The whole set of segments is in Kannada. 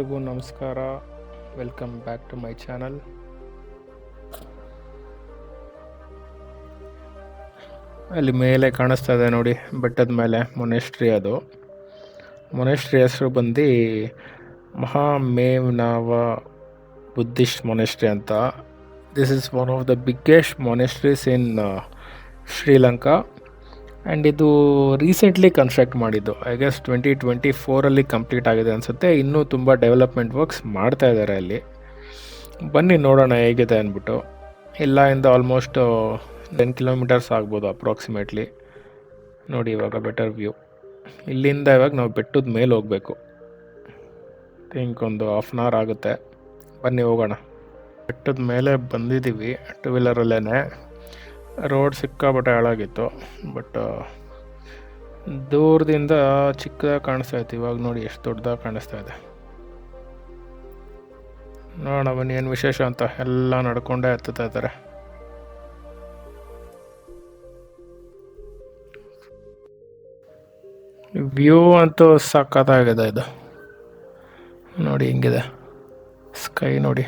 ಎಲ್ರಿಗೂ ನಮಸ್ಕಾರ. Welcome back to my channel. ಅಲ್ಲಿ ಮೇಲೆ ಕಾಣಿಸ್ತಾ ಇದೆ ನೋಡಿ, ಬೆಟ್ಟದ ಮೇಲೆ ಮೊನೆಸ್ಟ್ರಿ. ಅದು ಮೊನೆಸ್ಟ್ರಿ ಹೆಸರು ಬಂದು ಮಹಾಮೇವ್ನಾವ ಬುದ್ಧಿಸ್ಟ್ ಮೊನೆಸ್ಟ್ರಿ ಅಂತ. This is one of the biggest monasteries in Sri Lanka. And ಇದು ರೀಸೆಂಟ್ಲಿ ಕನ್ಸ್ಟ್ರಕ್ಟ್ ಮಾಡಿದ್ದು. ಐ ಗೆಸ್ 2024 ಕಂಪ್ಲೀಟ್ ಆಗಿದೆ ಅನಿಸುತ್ತೆ. ಇನ್ನೂ ತುಂಬ ಡೆವಲಪ್ಮೆಂಟ್ ವರ್ಕ್ಸ್ ಮಾಡ್ತಾ ಇದ್ದಾರೆ ಅಲ್ಲಿ. ಬನ್ನಿ ನೋಡೋಣ ಹೇಗಿದೆ ಅಂದ್ಬಿಟ್ಟು. ಇಲ್ಲಿಂದ ಆಲ್ಮೋಸ್ಟ್ 10 ಕಿಲೋಮೀಟರ್ಸ್ ಆಗ್ಬೋದು ಅಪ್ರಾಕ್ಸಿಮೇಟ್ಲಿ. ನೋಡಿ ಇವಾಗ ಬೆಟರ್ ವ್ಯೂ. ಇಲ್ಲಿಂದ ಇವಾಗ ನಾವು ಬೆಟ್ಟದ ಮೇಲೆ ಹೋಗಬೇಕು. ಥಿಂಕ್ ಒಂದು ಹಾಫ್ ಆನ್ ಅವರ್ ಆಗುತ್ತೆ. ಬನ್ನಿ ಹೋಗೋಣ. ಬೆಟ್ಟದ ಮೇಲೆ ಬಂದಿದ್ದೀವಿ ಟೂ ವೀಲರಲ್ಲೇ. ರೋಡ್ ಸಿಕ್ಕಾಪಟ್ಟೆ ಹಾಳಾಗಿತ್ತು, ಬಟ್ ದೂರದಿಂದ ಚಿಕ್ಕದಾಗಿ ಕಾಣಿಸ್ತಾ ಇತ್ತು. ಇವಾಗ ನೋಡಿ ಎಷ್ಟು ದೊಡ್ಡದಾಗಿ ಕಾಣಿಸ್ತಾ ಇದೆ. ನೋಡೋಣ ಬನ್ನಿ ಏನು ವಿಶೇಷ ಅಂತ. ಎಲ್ಲ ನಡ್ಕೊಂಡೇ ಹತ್ತುತ್ತಾ ಇದ್ದಾರೆ. ವ್ಯೂ ಅಂತೂ ಸಖತ್ತಾಗಿದೆ. ಇದು ನೋಡಿ ಹಿಂಗಿದೆ ಸ್ಕೈ ನೋಡಿ.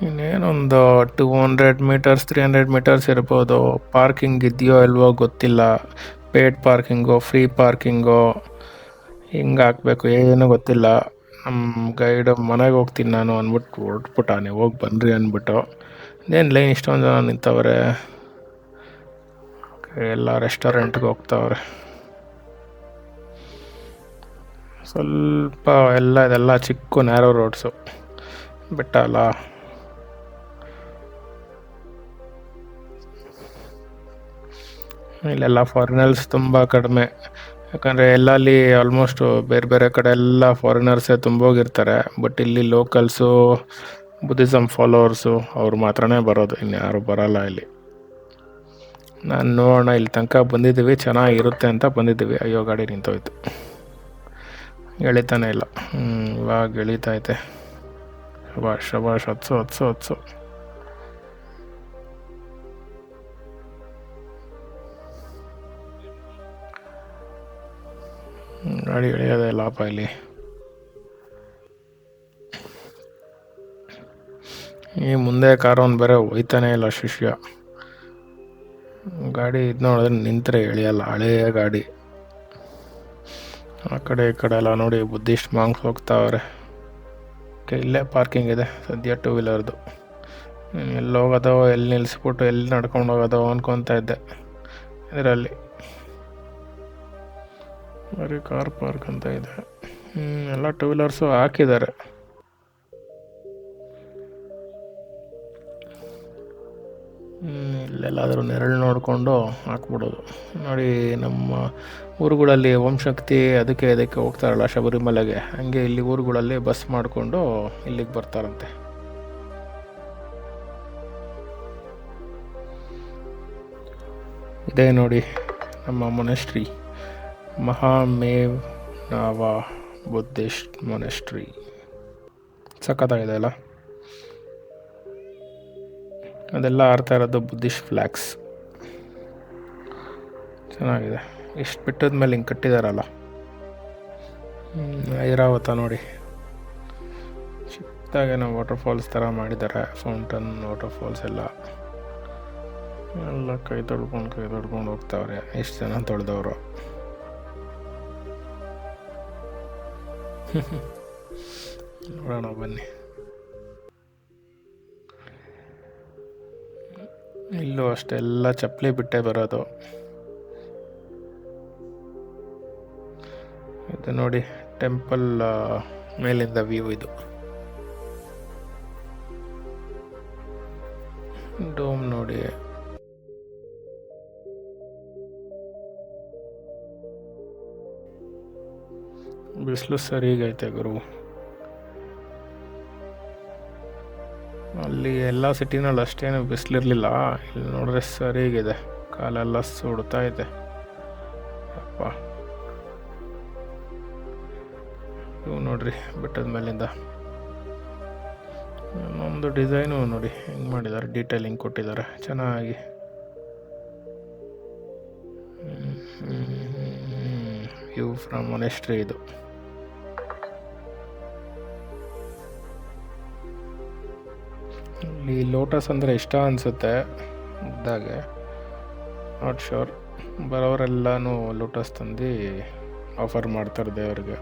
ಇನ್ನೇನೊಂದು 200 ಮೀಟರ್ಸ್ 300 ಮೀಟರ್ಸ್ ಇರ್ಬೋದು. ಪಾರ್ಕಿಂಗ್ ಇದೆಯೋ ಇಲ್ವೋ ಗೊತ್ತಿಲ್ಲ. ಪೇಡ್ ಪಾರ್ಕಿಂಗೋ ಫ್ರೀ ಪಾರ್ಕಿಂಗೋ ಹಿಂಗೆ ಹಾಕಬೇಕು ಏನೂ ಗೊತ್ತಿಲ್ಲ. ನಮ್ಮ ಗೈಡ್ ಮನೆಗೆ ಹೋಗ್ತೀನಿ ನಾನು ಅಂದ್ಬಿಟ್ಟು ಹೊರಟ್ಬಿಟ್ಟಾನೆ. ಹೋಗಿ ಬನ್ನಿರಿ ಅಂದ್ಬಿಟ್ಟು. ಇದೇನು ಲೈನ್ ಇಷ್ಟೊಂದು ಜನ ನಿಂತವ್ರೆ. ಎಲ್ಲ ರೆಸ್ಟೋರೆಂಟ್ಗೆ ಹೋಗ್ತಾವ್ರೆ. ಸ್ವಲ್ಪ ಇದೆಲ್ಲ ಚಿಕ್ಕ ನ್ಯಾರೋ ರೋಡ್ಸು. ಬೆಟ್ಟ ಅಲ್ಲ. ಇಲ್ಲೆಲ್ಲ ಫಾರಿನರ್ಸ್ ತುಂಬ ಕಡಿಮೆ. ಯಾಕಂದರೆ ಎಲ್ಲಲ್ಲಿ ಆಲ್ಮೋಸ್ಟು ಬೇರೆ ಬೇರೆ ಕಡೆ ಎಲ್ಲ ಫಾರಿನರ್ಸೇ ತುಂಬೋಗಿರ್ತಾರೆ. ಬಟ್ ಇಲ್ಲಿ ಲೋಕಲ್ಸು, ಬುದ್ಧಿಸಮ್ ಫಾಲೋವರ್ಸು ಅವ್ರು ಮಾತ್ರನೇ ಬರೋದು, ಇನ್ಯಾರು ಬರೋಲ್ಲ ಇಲ್ಲಿ. ನಾನು ನೋಡೋಣ, ಇಲ್ಲಿ ತನಕ ಬಂದಿದ್ದೀವಿ, ಚೆನ್ನಾಗಿರುತ್ತೆ ಅಂತ ಬಂದಿದ್ದೀವಿ. ಅಯ್ಯೋ ಗಾಡಿ ನಿಂತೋಯ್ತು, ಎಳಿತಾನೆ ಇಲ್ಲ. ಇವಾಗ ಎಳಿತೈತೆ. ಶಬಾಷ್ ಶಬಾಷ್, ಹತ್ಸು. ಗಾಡಿ ಎಳೆಯೋದೇ ಲಾಭ ಇಲ್ಲಿ. ಈ ಮುಂದೆ ಕಾರ್ ಒಂದು ಬೇರೆ ಹೋಯ್ತಾನೆ ಇಲ್ಲ ಶಿಷ್ಯ. ಗಾಡಿ ಇದು ನೋಡಿದ್ರೆ ನಿಂತರೆ ಎಳೆಯಲ್ಲ, ಹಳೆಯ ಗಾಡಿ. ಆ ಕಡೆ ಈ ಕಡೆ ಎಲ್ಲ ನೋಡಿ ಬುದ್ಧಿಸ್ಟ್ ಮಾಂಗ್ಸ್ ಹೋಗ್ತಾವ್ರೆ. ಇಲ್ಲೇ ಪಾರ್ಕಿಂಗ್ ಇದೆ ಸದ್ಯ ಟೂ ವೀಲರ್ದು. ಎಲ್ಲಿ ಹೋಗೋದೋ, ಎಲ್ಲಿ ನಿಲ್ಲಿಸ್ಬಿಟ್ಟು ಎಲ್ಲಿ ನಡ್ಕೊಂಡು ಹೋಗೋದೋ ಅಂದ್ಕೊತಾ ಇದ್ದೆ. ಇದರಲ್ಲಿ ಬರೀ ಕಾರ್ ಪಾರ್ಕ್ ಅಂತ ಇದೆ. ಎಲ್ಲ ಟೂ ವೀಲರ್ಸು ಹಾಕಿದ್ದಾರೆ. ಇಲ್ಲೆಲ್ಲಾದರೂ ನೆರಳು ನೋಡಿಕೊಂಡು ಹಾಕ್ಬಿಡೋದು. ನೋಡಿ ನಮ್ಮ ಊರುಗಳಲ್ಲಿ ಓಂಶಕ್ತಿ ಅದಕ್ಕೆ ಇದಕ್ಕೆ ಹೋಗ್ತಾರಲ್ಲ ಶಬರಿಮಲೆಗೆ, ಹಂಗೆ ಇಲ್ಲಿ ಊರುಗಳಲ್ಲಿ ಬಸ್ ಮಾಡಿಕೊಂಡು ಇಲ್ಲಿಗೆ ಬರ್ತಾರಂತೆ. ಇದೇ ನೋಡಿ ನಮ್ಮ ಮೊನೆಸ್ಟ್ರಿ, ಮಹಾಮೇವ್ನಾವ ಬುದ್ಧಿಸ್ಟ್ ಮೊನೆಸ್ಟ್ರಿ. ಸಖತ್ತಾಗಿದೆ ಅಲ್ಲ. ಅದೆಲ್ಲ ಆಡ್ತಾ ಇರೋದು ಬುದ್ಧಿಸ್ಟ್ ಫ್ಲ್ಯಾಗ್ಸ್. ಚೆನ್ನಾಗಿದೆ. ಇಷ್ಟು ಬೆಟ್ಟದ ಮೇಲೆ ಹಿಂಗೆ ಕಟ್ಟಿದಾರಲ್ಲ. ಐರಾವತ ನೋಡಿ, ಚಿಕ್ಕದಾಗೇನೋ ವಾಟರ್ ಫಾಲ್ಸ್ ಥರ ಮಾಡಿದ್ದಾರೆ. ಫೌಂಟನ್ ವಾಟರ್ ಫಾಲ್ಸ್ ಎಲ್ಲ ಕೈ ತೊಳ್ಕೊಂಡು ಹೋಗ್ತಾವ್ರೆ. ಎಷ್ಟು ಜನ ತೊಳೆದವರು. ನೋಡೋಣ ಬನ್ನಿ. ಇಲ್ಲೂ ಅಷ್ಟೆಲ್ಲ ಚಪ್ಪಲಿ ಬಿಟ್ಟೆ ಬರೋದು. ಇದು ನೋಡಿ ಟೆಂಪಲ್ ಮೇಲಿಂದ ವ್ಯೂ. ಇದು ಡೋಮ್ ನೋಡಿ. ಬಿಸಿಲು ಸರಿಗೈತೆ ಗುರು. ಅಲ್ಲಿ ಎಲ್ಲ ಸಿಟಿನಲ್ಲಿ ಅಷ್ಟೇನು ಬಿಸಿಲಿರಲಿಲ್ಲ. ಇಲ್ಲಿ ನೋಡಿದ್ರೆ ಸರಿಗಿದೆ. ಕಾಲೆಲ್ಲ ಸುಡ್ತಾ ಇದೆ. ಅಪ್ಪ ಇವು ನೋಡ್ರಿ ಬೆಟ್ಟದ ಮೇಲಿಂದ ಇನ್ನೊಂದು ಡಿಸೈನು ನೋಡಿ ಹೆಂಗೆ ಮಾಡಿದ್ದಾರೆ, ಡೀಟೇಲಿಂಗ್ ಕೊಟ್ಟಿದ್ದಾರೆ ಚೆನ್ನಾಗಿ. ವ್ಯೂ ಫ್ರಮ್ ಮೊನೆಸ್ಟ್ರಿ ಇದು. ಇಲ್ಲಿ ಲೋಟಸ್ ಅಂದರೆ ಇಷ್ಟ ಅನಿಸುತ್ತೆ ಇದ್ದಾಗೆ, ನಾಟ್ ಶೋರ್. ಬರೋರೆಲ್ಲನೂ ಲೋಟಸ್ ತಂದು ಆಫರ್ ಮಾಡ್ತಾರೆ ದೇವರಿಗೆ.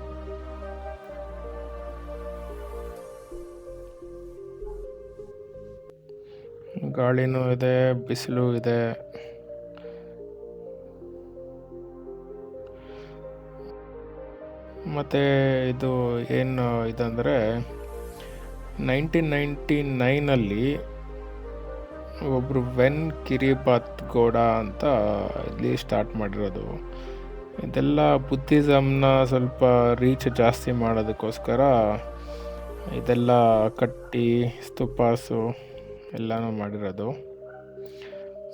ಗಾಳಿನೂ ಇದೆ, ಬಿಸಿಲು ಇದೆ. ಮತ್ತು ಇದು ಏನು ಇದಂದರೆ 1999 ಒಬ್ಬರು ವೆನ್ ಕಿರಿಬಾತ್ ಗೌಡ ಅಂತ ಇಲ್ಲಿ ಸ್ಟಾರ್ಟ್ ಮಾಡಿರೋದು. ಇದೆಲ್ಲ ಬುದ್ಧಿಸಮ್ನ ಸ್ವಲ್ಪ ರೀಚ್ ಜಾಸ್ತಿ ಮಾಡೋದಕ್ಕೋಸ್ಕರ ಇದೆಲ್ಲ ಕಟ್ಟಿ ಸ್ತೂಪಾಸು ಎಲ್ಲನೂ ಮಾಡಿರೋದು.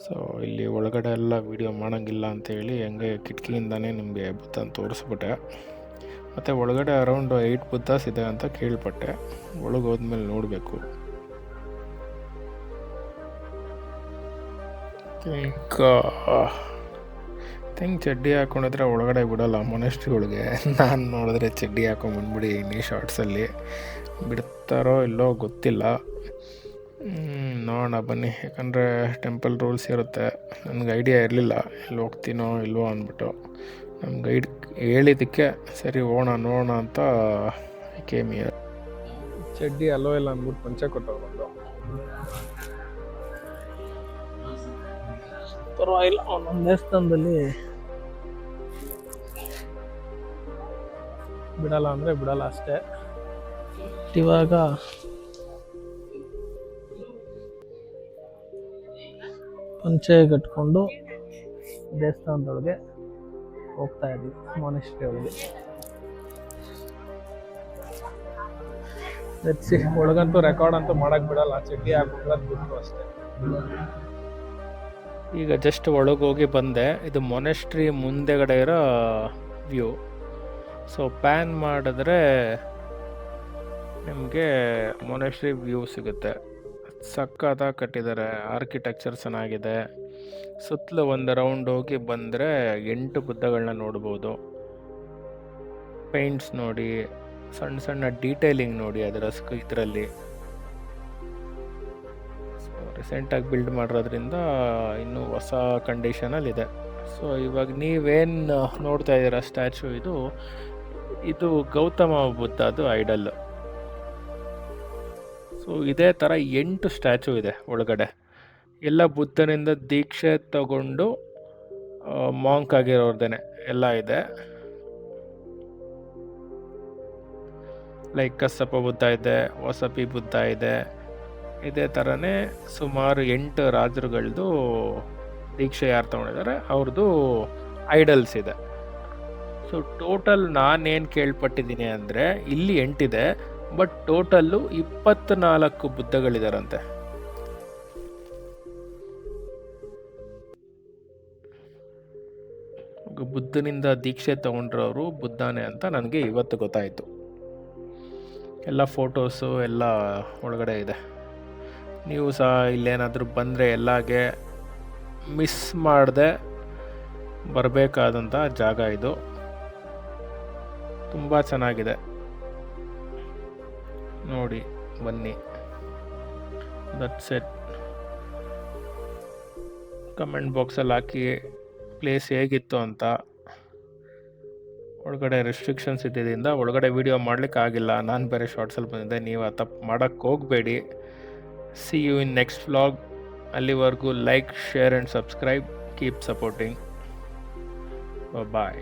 ಸೊ ಇಲ್ಲಿ ಒಳಗಡೆ ಎಲ್ಲ ವೀಡಿಯೋ ಮಾಡೋಂಗಿಲ್ಲ ಅಂತೇಳಿ ಹಂಗೆ ಕಿಟಕಿಯಿಂದನೇ ನಿಮಗೆ ಬುದ್ಧನ ತೋರಿಸ್ಬಿಟ್ಟೆ. ಮತ್ತು ಒಳಗಡೆ ಅರೌಂಡ್ 8 ಬುದ್ಧಾಸ್ ಇದೆ ಅಂತ ಕೇಳ್ಪಟ್ಟೆ. ಒಳಗೆ ಹೋದ್ಮೇಲೆ ನೋಡಬೇಕು. ಥಿಂಕ್ ಚಡ್ಡಿ ಹಾಕ್ಕೊಂಡಿದ್ರೆ ಒಳಗಡೆ ಬಿಡೋಲ್ಲ ಮೊನೆಸ್ಟ್ರಿ ಒಳಗೆ. ನಾನು ನೋಡಿದ್ರೆ ಚಡ್ಡಿ ಹಾಕೊಂಡು ಬಂದ್ಬಿಡಿ ಶಾರ್ಟ್ಸಲ್ಲಿ. ಬಿಡ್ತಾರೋ ಇಲ್ಲೋ ಗೊತ್ತಿಲ್ಲ, ನೋಡೋಣ ಬನ್ನಿ. ಯಾಕಂದರೆ ಟೆಂಪಲ್ ರೂಲ್ಸ್ ಇರುತ್ತೆ. ನನಗೆ ಐಡಿಯಾ ಇರಲಿಲ್ಲ ಎಲ್ಲಿ ಹೋಗ್ತೀನೋ ಇಲ್ವೋ ಅಂದ್ಬಿಟ್ಟು. ನಮ್ಮ ಗೈಡ್ ಹೇಳಿದ್ದಕ್ಕೆ ಸರಿ ನೋಡೋಣ ಅಂತ ಕೇಮಿಯ. ಚಡ್ಡಿ ಅಲ್ಲೋ ಇಲ್ಲ ಅಂದ್ಬಿಟ್ಟು ಪಂಚೆ ಕೊಟ್ಟವ್ರು ಬಂದು. ಪರವಾಗಿಲ್ಲ, ಒಂದೊಂದು ದೇವಸ್ಥಾನದಲ್ಲಿ ಬಿಡಲ್ಲ ಅಂದರೆ ಬಿಡಲ್ಲ ಅಷ್ಟೇ. ಇವಾಗ ಪಂಚೆ ಕಟ್ಕೊಂಡು ದೇವಸ್ಥಾನದೊಳಗೆ ಹೋಗ್ತಾ ಇದ್ವಿ, ಮೊನೆಸ್ಟ್ರಿ ಒಳಗೆ. ಒಳಗಂತೂ ರೆಕಾರ್ಡ್ ಅಂತೂ ಮಾಡಕ್ ಬಿಡಲ್ಲ, ಚಡ್ಡಿ ಹಾಕ್ಬಿಟ್ರೆ ಬಿಟ್ಟರು ಅಷ್ಟೇ. ಈಗ ಜಸ್ಟ್ ಒಳಗೋಗಿ ಬಂದೆ. ಇದು ಮೊನೆಸ್ಟ್ರಿ ಮುಂದೆಗಡೆ ಇರೋ ವ್ಯೂ. ಸೊ ಪ್ಯಾನ್ ಮಾಡಿದ್ರೆ ನಿಮಗೆ ಮೊನೆಸ್ಟ್ರಿ ವ್ಯೂ ಸಿಗುತ್ತೆ. ಸಕ್ಕತ್ತಾಗಿ ಕಟ್ಟಿದ್ದಾರೆ, ಆರ್ಕಿಟೆಕ್ಚರ್ ಚೆನ್ನಾಗಿದೆ. ಸುತ್ತಲೂ ಒಂದು ರೌಂಡ್ ಹೋಗಿ ಬಂದರೆ 8 ಬುದ್ಧಗಳನ್ನ ನೋಡ್ಬೋದು. ಪೇಂಟ್ಸ್ ನೋಡಿ, ಸಣ್ಣ ಸಣ್ಣ ಡೀಟೇಲಿಂಗ್ ನೋಡಿ ಅದರ ಇದರಲ್ಲಿ. ರೀಸೆಂಟಾಗಿ ಬಿಲ್ಡ್ ಮಾಡಿರೋದ್ರಿಂದ ಇನ್ನೂ ಹೊಸ ಕಂಡೀಷನಲ್ಲಿದೆ. ಸೊ ಇವಾಗ ನೀವೇನು ನೋಡ್ತಾ ಇದ್ದೀರಾ ಸ್ಟ್ಯಾಚು, ಇದು ಗೌತಮ ಬುದ್ಧದು ಐಡಲ್. ಸೊ ಇದೇ ಥರ 8 ಸ್ಟ್ಯಾಚು ಇದೆ ಒಳಗಡೆ. ಎಲ್ಲ ಬುದ್ಧನಿಂದ ದೀಕ್ಷೆ ತಗೊಂಡು ಮಾಂಕ್ ಆಗಿರೋರ್ದೇನೆ ಎಲ್ಲ ಇದೆ. ಲೈಕ್ ಕස්සಪ ಬುದ್ಧ ಇದೆ, ವಸಪಿ ಬುದ್ಧ ಇದೆ. ಇದೇ ಥರನೇ ಸುಮಾರು 8 ರಾಜರುಗಳದ್ದು ದೀಕ್ಷೆ ಯಾರು ತೊಗೊಂಡಿದ್ದಾರೆ ಅವ್ರದ್ದು ಐಡಲ್ಸ್ ಇದೆ. ಸೊ ಟೋಟಲ್ ನಾನೇನು ಕೇಳ್ಪಟ್ಟಿದ್ದೀನಿ ಅಂದರೆ ಇಲ್ಲಿ 8 ಇದೆ, ಬಟ್ ಟೋಟಲ್ಲು 24 ಬುದ್ಧಗಳಿದಾರಂತೆ. ಬುದ್ಧನಿಂದ ದೀಕ್ಷೆ ತಗೊಂಡ್ರವರು ಬುದ್ಧನೇ ಅಂತ ನನಗೆ ಇವತ್ತು ಗೊತ್ತಾಯಿತು. ಎಲ್ಲ ಫೋಟೋಸು ಎಲ್ಲ ಒಳಗಡೆ ಇದೆ. ನೀವು ಸಹ ಇಲ್ಲೇನಾದರೂ ಬಂದರೆ ಎಲ್ಲಾಗೆ ಮಿಸ್ ಮಾಡದೆ ಬರಬೇಕಾದಂಥ ಜಾಗ ಇದು. ತುಂಬ ಚೆನ್ನಾಗಿದೆ, ನೋಡಿ ಬನ್ನಿ. That's it. ಕಮೆಂಟ್ ಬಾಕ್ಸಲ್ಲಿ ಹಾಕಿ ಪ್ಲೇಸ್ ಹೇಗಿತ್ತು ಅಂತ. ಒಳಗಡೆ ರೆಸ್ಟ್ರಿಕ್ಷನ್ಸ್ ಇದ್ದಿದ್ದರಿಂದ ಒಳಗಡೆ ವೀಡಿಯೋ ಮಾಡಲಿಕ್ಕೆ ಆಗಿಲ್ಲ. ನಾನು ಬೇರೆ ಶಾರ್ಟ್ಸಲ್ಲಿ ಬಂದಿದ್ದೆ, ನೀವು ಆ ತಪ್ಪು ಮಾಡೋಕ್ಕೆ ಹೋಗಬೇಡಿ. See you in next vlog. ಅಲ್ಲಿವರೆಗೂ like, share and subscribe. Keep supporting. Bye.